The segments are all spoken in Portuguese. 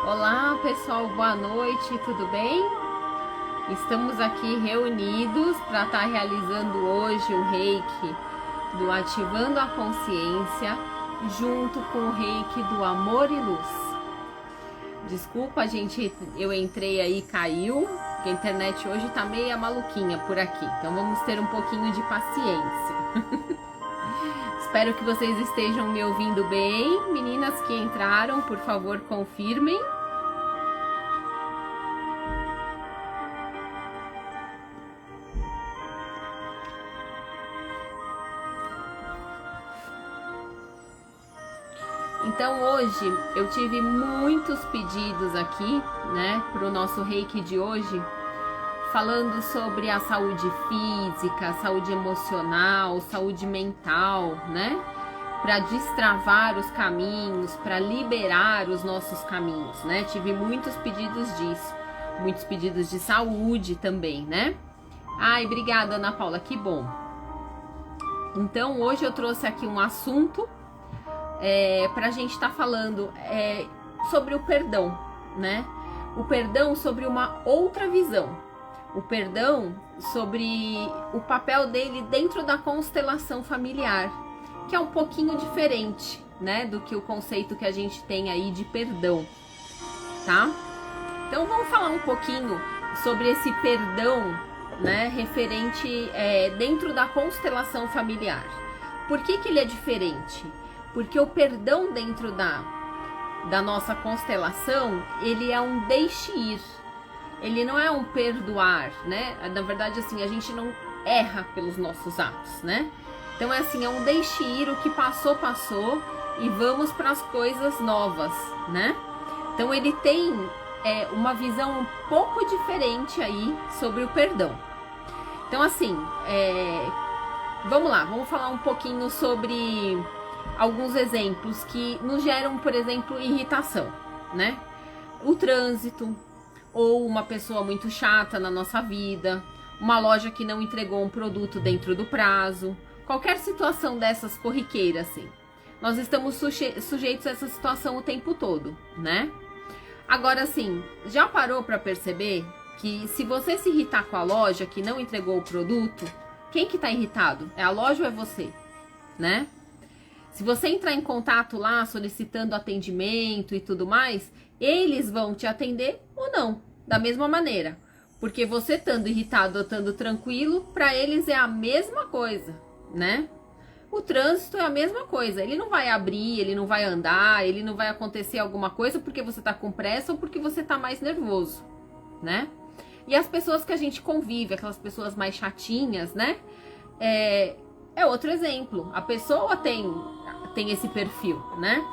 Olá pessoal, boa noite, tudo bem? Estamos aqui reunidos para estar realizando hoje o reiki do Ativando a Consciência, junto com o reiki do Amor e Luz. Desculpa, gente, eu entrei aí e caiu, porque a internet hoje tá meio maluquinha por aqui, então vamos ter um pouquinho de paciência. Espero que vocês estejam me ouvindo bem. Meninas que entraram, por favor, confirmem. Então hoje eu tive muitos pedidos aqui, né, para o nosso reiki de hoje, falando sobre a saúde física, saúde emocional, saúde mental, né? Para destravar os caminhos, para liberar os nossos caminhos, né? Tive muitos pedidos disso, muitos pedidos de saúde também, né? Ai, obrigada, Ana Paula, que bom. Então hoje eu trouxe aqui um assunto para a gente estar falando sobre o perdão, né? O perdão sobre uma outra visão. O perdão sobre o papel dele dentro da constelação familiar, que é um pouquinho diferente, né, do que o conceito que a gente tem aí de perdão, tá? Então vamos falar um pouquinho sobre esse perdão, né, referente dentro da constelação familiar. Por que ele é diferente? Porque o perdão dentro da nossa constelação, ele é um deixe ir. Ele não é um perdoar, né? Na verdade, assim, a gente não erra pelos nossos atos, né? Então é assim, é um deixe ir, o que passou, passou, e vamos para as coisas novas, né? Então ele tem uma visão um pouco diferente aí sobre o perdão. Então assim, vamos lá, vamos falar um pouquinho sobre alguns exemplos que nos geram, por exemplo, irritação, né? O trânsito, ou uma pessoa muito chata na nossa vida, uma loja que não entregou um produto dentro do prazo, qualquer situação dessas corriqueiras, assim. Nós estamos sujeitos a essa situação o tempo todo, né? Agora, assim, já parou para perceber que se você se irritar com a loja que não entregou o produto, quem que tá irritado? É a loja ou é você, né? Se você entrar em contato lá solicitando atendimento e tudo mais, eles vão te atender ou não, da mesma maneira. Porque você estando irritado ou estando tranquilo, para eles é a mesma coisa, né? O trânsito é a mesma coisa. Ele não vai abrir, ele não vai andar, ele não vai acontecer alguma coisa porque você tá com pressa ou porque você tá mais nervoso, né? E as pessoas que a gente convive, aquelas pessoas mais chatinhas, né? É outro exemplo. A pessoa tem esse perfil, né?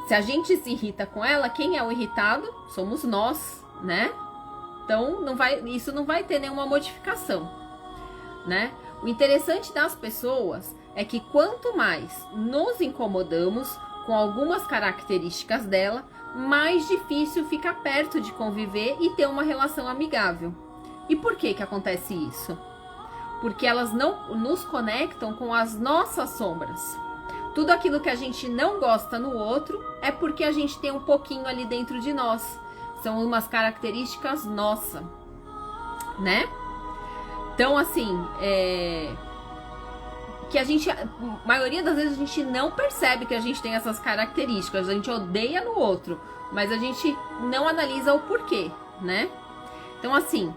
Se a gente se irrita com ela, quem é o irritado? Somos nós, né? Então isso não vai ter nenhuma modificação, né? O interessante das pessoas é que quanto mais nos incomodamos com algumas características dela, mais difícil fica perto de conviver e ter uma relação amigável. E por que acontece isso? Porque elas não nos conectam com as nossas sombras. Tudo aquilo que a gente não gosta no outro é porque a gente tem um pouquinho ali dentro de nós. São umas características nossas, né? Então, assim, que a gente, a maioria das vezes a gente não percebe que a gente tem essas características. A gente odeia no outro, mas a gente não analisa o porquê, né? Então, assim,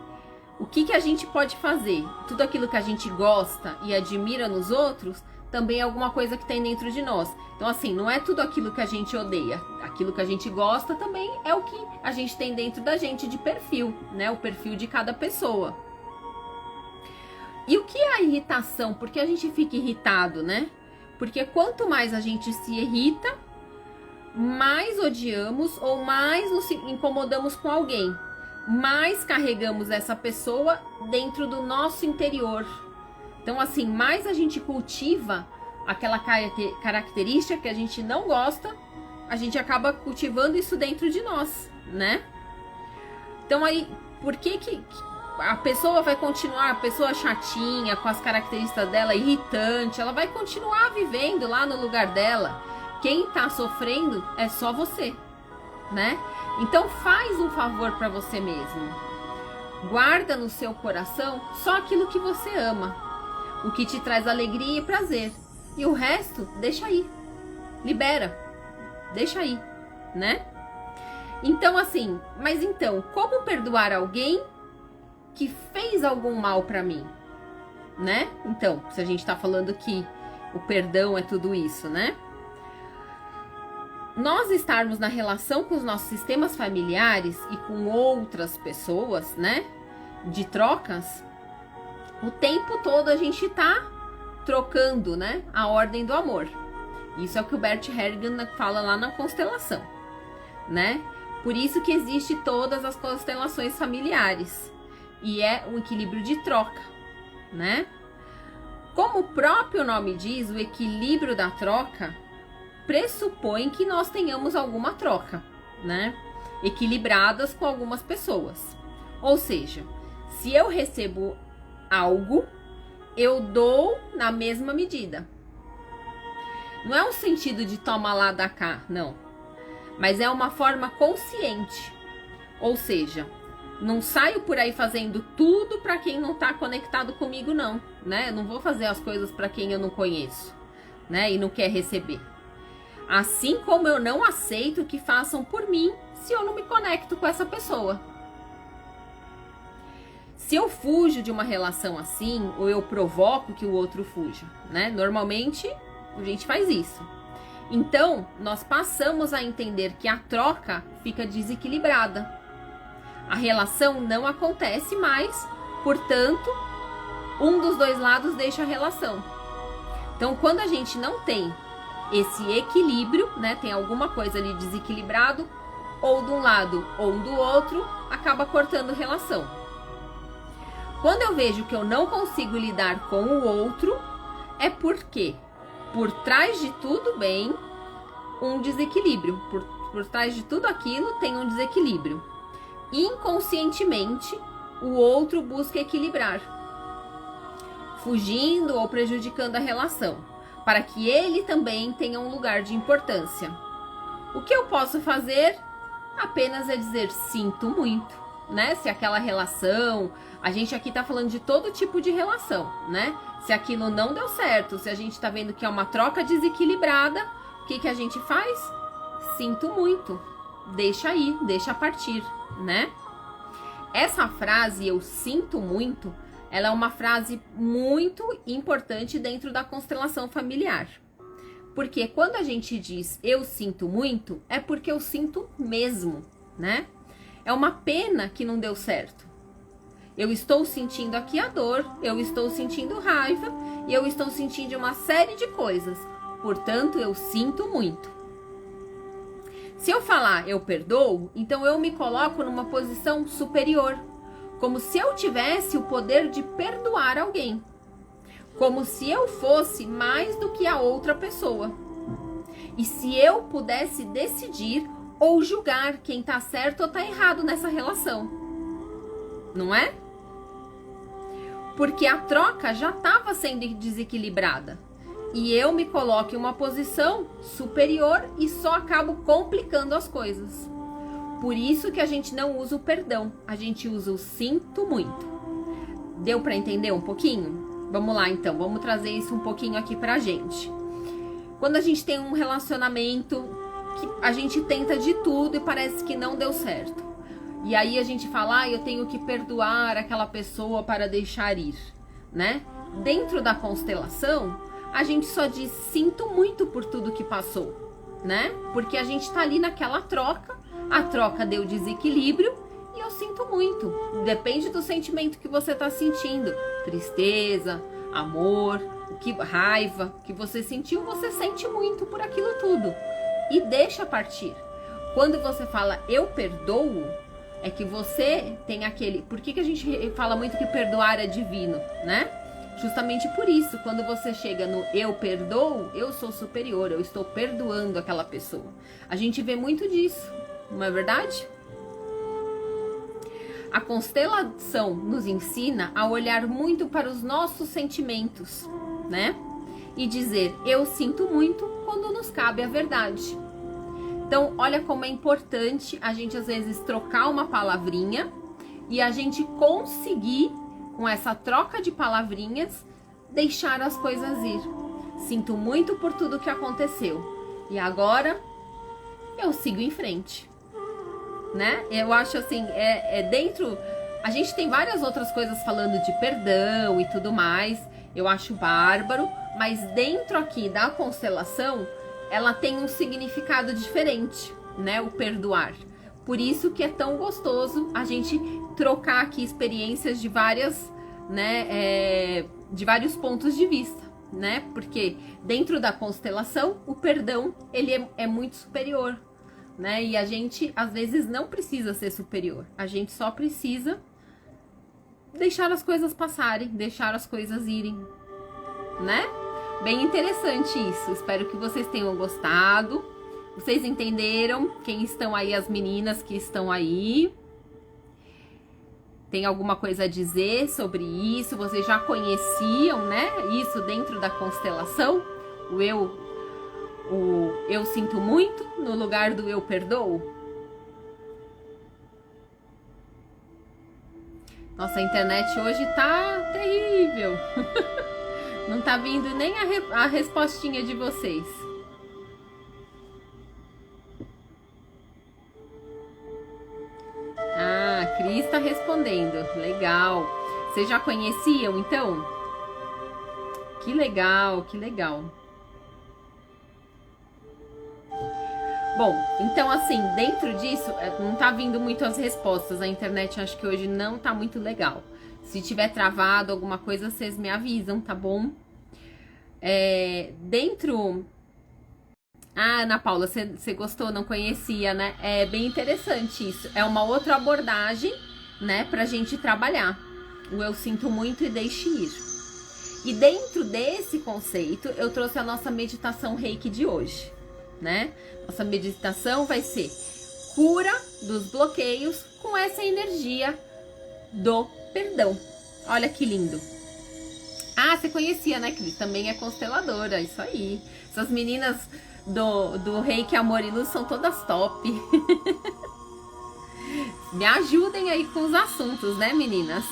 o que a gente pode fazer? Tudo aquilo que a gente gosta e admira nos outros também é alguma coisa que tem dentro de nós. Então, assim, não é tudo aquilo que a gente odeia. Aquilo que a gente gosta também é o que a gente tem dentro da gente de perfil, né? O perfil de cada pessoa. E o que é a irritação? Por que a gente fica irritado, né? Porque quanto mais a gente se irrita, mais odiamos ou mais nos incomodamos com alguém. Mais carregamos essa pessoa dentro do nosso interior. Então, assim, mais a gente cultiva aquela característica que a gente não gosta, a gente acaba cultivando isso dentro de nós, né? Então, aí, por que a pessoa vai continuar, a pessoa chatinha, com as características dela, irritante, ela vai continuar vivendo lá no lugar dela? Quem tá sofrendo é só você, né? Então faz um favor para você mesmo. Guarda no seu coração só aquilo que você ama, o que te traz alegria e prazer. E o resto, deixa aí. Libera. Deixa aí, né? Então assim, mas então, como perdoar alguém que fez algum mal para mim, né? Então, se a gente tá falando que o perdão é tudo isso, né? Nós estarmos na relação com os nossos sistemas familiares e com outras pessoas, né? De trocas, o tempo todo a gente tá trocando, né? A ordem do amor. Isso é o que o Bert Hellinger fala lá na constelação, né? Por isso que existe todas as constelações familiares. E é um equilíbrio de troca, né? Como o próprio nome diz, o equilíbrio da troca pressupõe que nós tenhamos alguma troca, né? Equilibradas com algumas pessoas. Ou seja, se eu recebo algo, eu dou na mesma medida. Não é um sentido de toma lá, dá cá, não. Mas é uma forma consciente. Ou seja, não saio por aí fazendo tudo para quem não está conectado comigo, não, né? Eu não vou fazer as coisas para quem eu não conheço, né? E não quer receber. Assim como eu não aceito que façam por mim se eu não me conecto com essa pessoa. Se eu fujo de uma relação assim, ou eu provoco que o outro fuja, né? Normalmente a gente faz isso. Então, nós passamos a entender que a troca fica desequilibrada. A relação não acontece mais, portanto, um dos dois lados deixa a relação. Então, quando a gente não tem esse equilíbrio, né, tem alguma coisa ali desequilibrado, ou de um lado ou do outro, acaba cortando relação. Quando eu vejo que eu não consigo lidar com o outro, é porque por trás de tudo bem um desequilíbrio. Por trás de tudo aquilo tem um desequilíbrio. Inconscientemente, o outro busca equilibrar, fugindo ou prejudicando a relação, para que ele também tenha um lugar de importância. O que eu posso fazer apenas é dizer sinto muito, né? Se aquela relação, a gente aqui tá falando de todo tipo de relação, né? Se aquilo não deu certo, se a gente tá vendo que é uma troca desequilibrada, o que a gente faz? Sinto muito, deixa aí, deixa partir, né? Essa frase, eu sinto muito, ela é uma frase muito importante dentro da constelação familiar. Porque quando a gente diz eu sinto muito, é porque eu sinto mesmo, né? É uma pena que não deu certo. Eu estou sentindo aqui a dor, eu estou sentindo raiva e eu estou sentindo uma série de coisas. Portanto, eu sinto muito. Se eu falar eu perdoo, então eu me coloco numa posição superior, como se eu tivesse o poder de perdoar alguém, como se eu fosse mais do que a outra pessoa. E se eu pudesse decidir ou julgar quem está certo ou está errado nessa relação, não é? Porque a troca já estava sendo desequilibrada. E eu me coloco em uma posição superior e só acabo complicando as coisas. Por isso que a gente não usa o perdão, a gente usa o sinto muito. Deu para entender um pouquinho? Vamos lá então, vamos trazer isso um pouquinho aqui pra gente. Quando a gente tem um relacionamento que a gente tenta de tudo e parece que não deu certo. E aí a gente fala, eu tenho que perdoar aquela pessoa para deixar ir, né? Dentro da constelação, a gente só diz sinto muito por tudo que passou, né? Porque a gente tá ali naquela troca, a troca deu desequilíbrio e eu sinto muito. Depende do sentimento que você tá sentindo, tristeza, amor, raiva que você sentiu, você sente muito por aquilo tudo e deixa partir. Quando você fala eu perdoo, é que você tem aquele... Por que a gente fala muito que perdoar é divino, né? Justamente por isso, quando você chega no eu perdoo, eu sou superior, eu estou perdoando aquela pessoa. A gente vê muito disso, não é verdade? A constelação nos ensina a olhar muito para os nossos sentimentos, né? E dizer eu sinto muito quando nos cabe a verdade. Então, olha como é importante a gente às vezes trocar uma palavrinha e a gente conseguir, com essa troca de palavrinhas, deixar as coisas ir. Sinto muito por tudo que aconteceu. E agora eu sigo em frente, né? Eu acho assim, dentro... A gente tem várias outras coisas falando de perdão e tudo mais. Eu acho bárbaro. Mas dentro aqui da constelação, ela tem um significado diferente, né? O perdoar. Por isso que é tão gostoso a gente trocar aqui experiências de várias, né? De vários pontos de vista, né? Porque dentro da constelação, o perdão, ele é muito superior, né? E a gente, às vezes, não precisa ser superior. A gente só precisa deixar as coisas passarem, deixar as coisas irem, né? Bem interessante isso. Espero que vocês tenham gostado. Vocês entenderam? Quem estão aí, as meninas que estão aí? Tem alguma coisa a dizer sobre isso? Vocês já conheciam, né? Isso dentro da constelação? O eu sinto muito no lugar do eu perdoo? Nossa, a internet hoje tá terrível. Não tá vindo nem a respostinha de vocês. Ah, a Cris tá respondendo. Legal. Vocês já conheciam, então? Que legal, que legal. Bom, então assim, dentro disso, não tá vindo muito as respostas. A internet acho que hoje não tá muito legal. Se tiver travado alguma coisa, vocês me avisam, tá bom? Dentro... Ah, Ana Paula, você gostou, não conhecia, né? É bem interessante isso. É uma outra abordagem, né, pra gente trabalhar. O eu sinto muito e deixe ir. E dentro desse conceito, eu trouxe a nossa meditação Reiki de hoje, né? Nossa meditação vai ser cura dos bloqueios com essa energia do perdão. Olha que lindo. Ah, você conhecia, né, Cris? Também é consteladora, isso aí. Essas meninas do Reiki Amor e Luz são todas top. Me ajudem aí com os assuntos, né, meninas?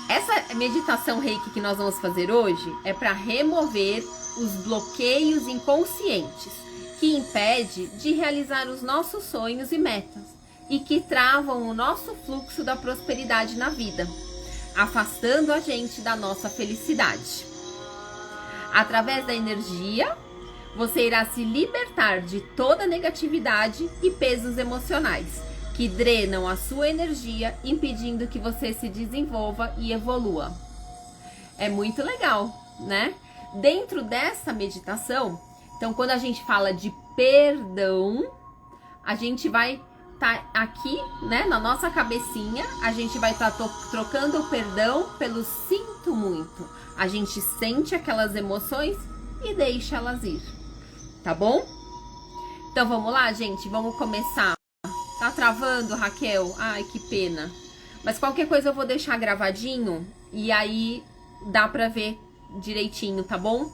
Essa meditação Reiki que nós vamos fazer hoje é para remover os bloqueios inconscientes que impedem de realizar os nossos sonhos e metas e que travam o nosso fluxo da prosperidade na vida, afastando a gente da nossa felicidade. Através da energia, você irá se libertar de toda negatividade e pesos emocionais que drenam a sua energia, impedindo que você se desenvolva e evolua. É muito legal, né? Dentro dessa meditação, então quando a gente fala de perdão, a gente vai estar aqui, né, na nossa cabecinha, a gente vai estar trocando o perdão pelo sinto muito. A gente sente aquelas emoções e deixa elas ir, tá bom? Então vamos lá, gente, vamos começar. Tá travando, Raquel? Ai, que pena. Mas qualquer coisa eu vou deixar gravadinho e aí dá pra ver direitinho, tá bom?